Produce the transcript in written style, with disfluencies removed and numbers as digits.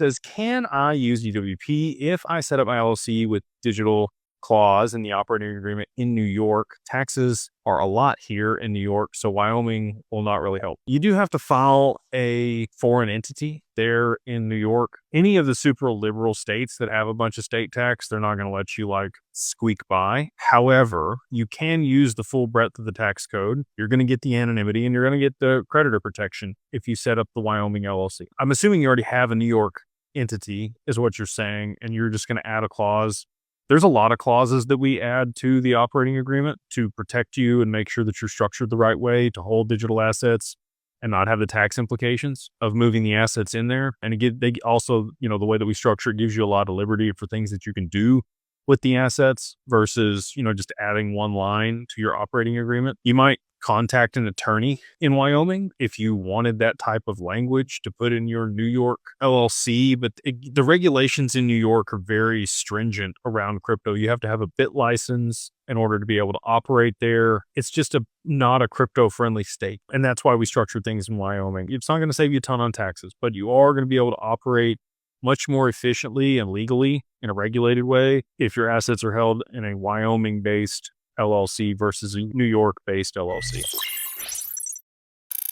says, can I use DWP if I set up my LLC with digital clause in the operating agreement in New York? Taxes are a lot here in New York, so Wyoming will not really help. You do have to file a foreign entity there in New York. Any of the super liberal states that have a bunch of state tax, they're not going to let you like squeak by. However, you can use the full breadth of the tax code. You're going to get the anonymity and you're going to get the creditor protection if you set up the Wyoming LLC. I'm assuming you already have a New York entity is what you're saying, and you're just going to add a clause. There's a lot of clauses that we add to the operating agreement to protect you and make sure that you're structured the right way to hold digital assets and not have the tax implications of moving the assets in there. And again, they also, the way that we structure it gives you a lot of liberty for things that you can do with the assets versus, just adding one line to your operating agreement. You might contact an attorney in Wyoming if you wanted that type of language to put in your New York LLC, but the regulations in New York are very stringent around crypto. You have to have a BIT license in order to be able to operate there. It's just not a crypto-friendly state, and that's why we structure things in Wyoming. It's not going to save you a ton on taxes, but you are going to be able to operate much more efficiently and legally in a regulated way if your assets are held in a Wyoming-based LLC versus a New York-based LLC.